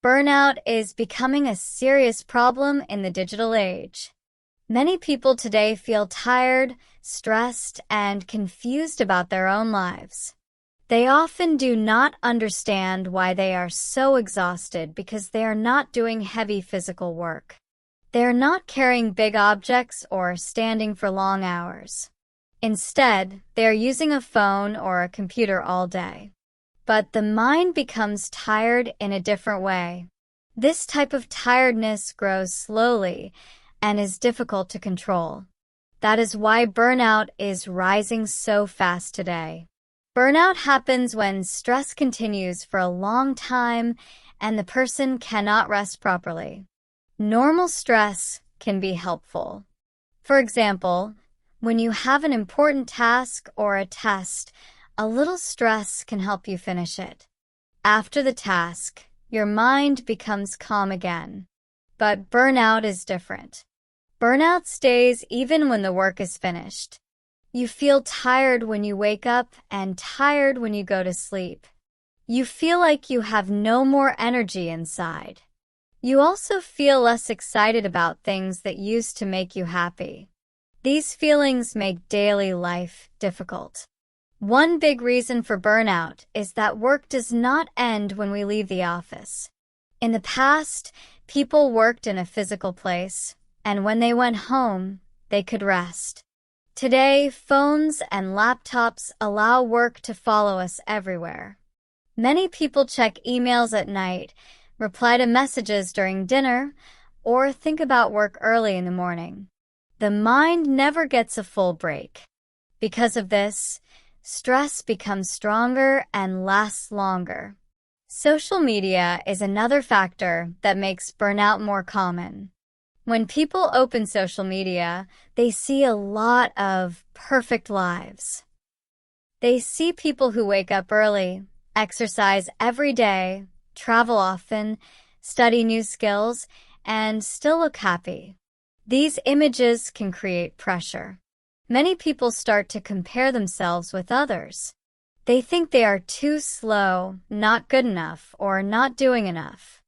Burnout is becoming a serious problem in the digital age. Many people today feel tired, stressed, and confused about their own lives. They often do not understand why they are so exhausted because they are not doing heavy physical work. They are not carrying big objects or standing for long hours. Instead, they are using a phone or a computer all day. But the mind becomes tired in a different way. This type of tiredness grows slowly and is difficult to control. That is why burnout is rising so fast today. Burnout happens when stress continues for a long time and the person cannot rest properly. Normal stress can be helpful. For example, when you have an important task or a test, a little stress can help you finish it. After the task, your mind becomes calm again. But burnout is different. Burnout stays even when the work is finished. You feel tired when you wake up and tired when you go to sleep. You feel like you have no more energy inside. You also feel less excited about things that used to make you happy. These feelings make daily life difficult. One big reason for burnout is that work does not end when we leave the office. In the past, people worked in a physical place, and when they went home, they could rest. Today, phones and laptops allow work to follow us everywhere. Many people check emails at night, reply to messages during dinner, or think about work early in the morning. The mind never gets a full break. Because of this, stress becomes stronger and lasts longer. Social media is another factor that makes burnout more common. When people open social media, they see a lot of perfect lives. They see people who wake up early, exercise every day, travel often, study new skills, and still look happy. These images can create pressure. Many people start to compare themselves with others. They think they are too slow, not good enough, or not doing enough.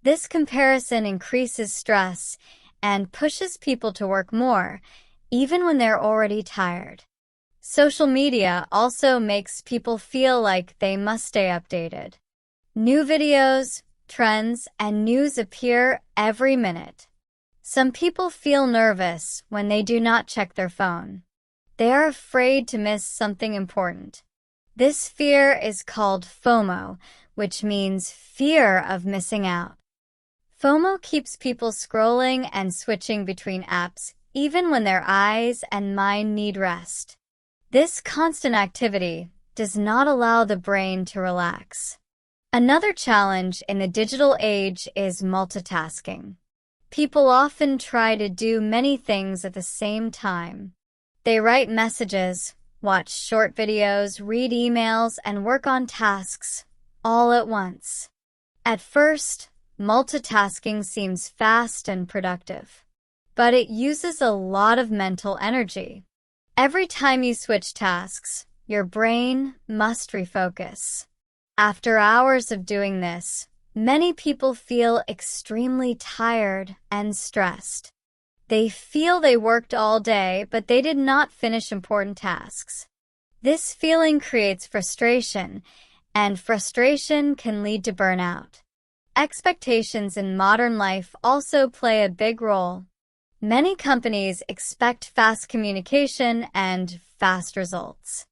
This comparison increases stress and pushes people to work more, even when they're already tired. Social media also makes people feel like they must stay updated. New videos, trends, and news appear every minute. Some people feel nervous when they do not check their phone. They are afraid to miss something important. This fear is called FOMO, which means fear of missing out. FOMO keeps people scrolling and switching between apps, even when their eyes and mind need rest. This constant activity does not allow the brain to relax. Another challenge in the digital age is multitasking. People often try to do many things at the same time. They write messages, watch short videos, read emails, and work on tasks all at once. At first, multitasking seems fast and productive, but it uses a lot of mental energy. Every time you switch tasks, your brain must refocus. After hours of doing this, many people feel extremely tired and stressed. They feel they worked all day, but they did not finish important tasks. This feeling creates frustration, and frustration can lead to burnout. Expectations in modern life also play a big role. Many companies expect fast communication and fast results.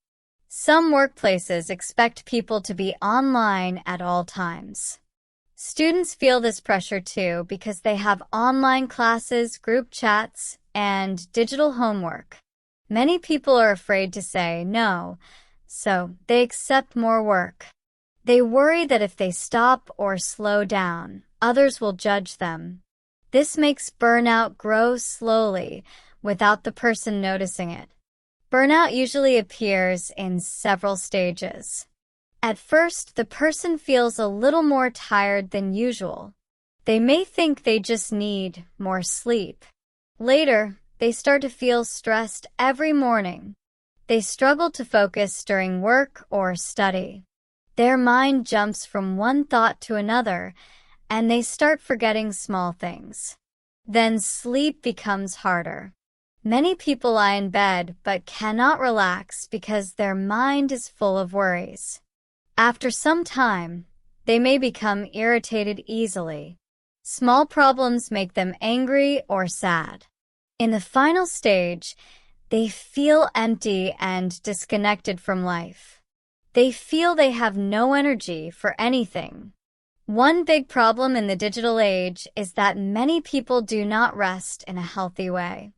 Some workplaces expect people to be online at all times. Students feel this pressure too because they have online classes, group chats, and digital homework. Many people are afraid to say no, so they accept more work. They worry that if they stop or slow down, others will judge them. This makes burnout grow slowly without the person noticing it. Burnout usually appears in several stages. At first, the person feels a little more tired than usual. They may think they just need more sleep. Later, they start to feel stressed every morning. They struggle to focus during work or study. Their mind jumps from one thought to another, and they start forgetting small things. Then sleep becomes harder. Many people lie in bed but cannot relax because their mind is full of worries. After some time, they may become irritated easily. Small problems make them angry or sad. In the final stage, they feel empty and disconnected from life. They feel they have no energy for anything. One big problem in the digital age is that many people do not rest in a healthy way.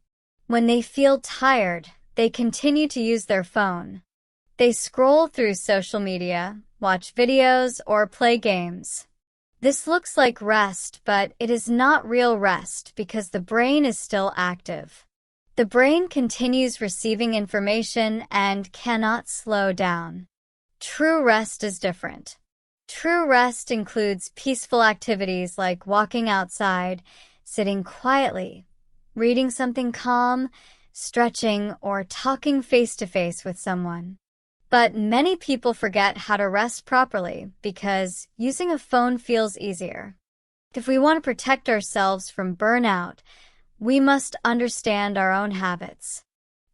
When they feel tired, they continue to use their phone. They scroll through social media, watch videos, or play games. This looks like rest, but it is not real rest because the brain is still active. The brain continues receiving information and cannot slow down. True rest is different. True rest includes peaceful activities like walking outside, sitting quietly, reading something calm, stretching, or talking face-to-face with someone. But many people forget how to rest properly because using a phone feels easier. If we want to protect ourselves from burnout, we must understand our own habits.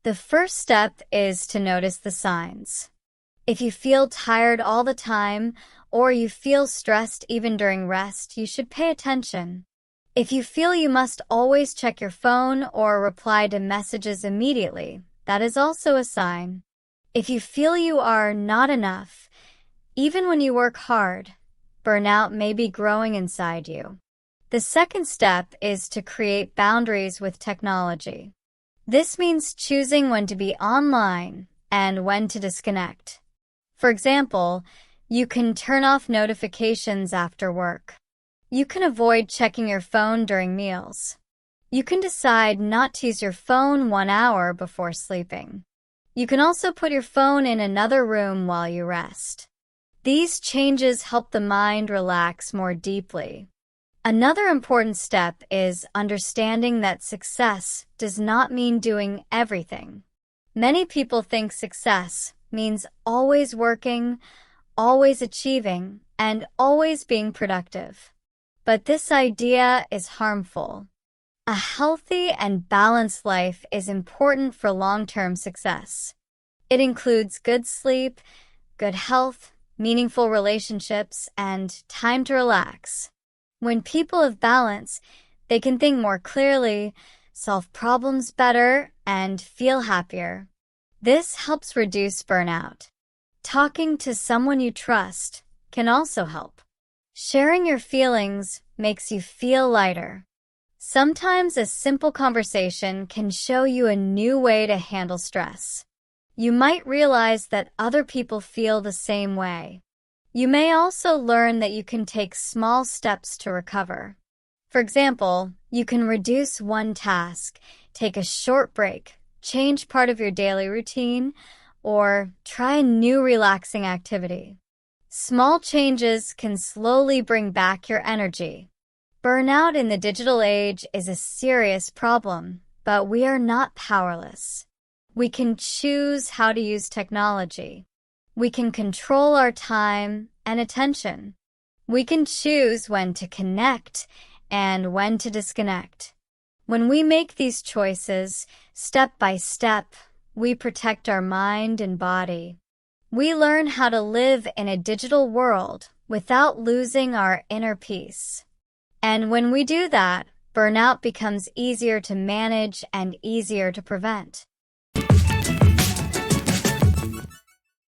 The first step is to notice the signs. If you feel tired all the time, or you feel stressed even during rest, you should pay attention. If you feel you must always check your phone or reply to messages immediately, that is also a sign. If you feel you are not enough, even when you work hard, burnout may be growing inside you. The second step is to create boundaries with technology. This means choosing when to be online and when to disconnect. For example, you can turn off notifications after work. You can avoid checking your phone during meals. You can decide not to use your phone 1 hour before sleeping. You can also put your phone in another room while you rest. These changes help the mind relax more deeply. Another important step is understanding that success does not mean doing everything. Many people think success means always working, always achieving, and always being productive. But this idea is harmful. A healthy and balanced life is important for long-term success. It includes good sleep, good health, meaningful relationships, and time to relax. When people have balance, they can think more clearly, solve problems better, and feel happier. This helps reduce burnout. Talking to someone you trust can also help. Sharing your feelings makes you feel lighter. Sometimes a simple conversation can show you a new way to handle stress. You might realize that other people feel the same way. You may also learn that you can take small steps to recover. For example, you can reduce one task, take a short break, change part of your daily routine, or try a new relaxing activity. Small changes can slowly bring back your energy. Burnout in the digital age is a serious problem, but we are not powerless. We can choose how to use technology. We can control our time and attention. We can choose when to connect and when to disconnect. When we make these choices, step by step, we protect our mind and body. We learn how to live in a digital world without losing our inner peace. And when we do that, burnout becomes easier to manage and easier to prevent.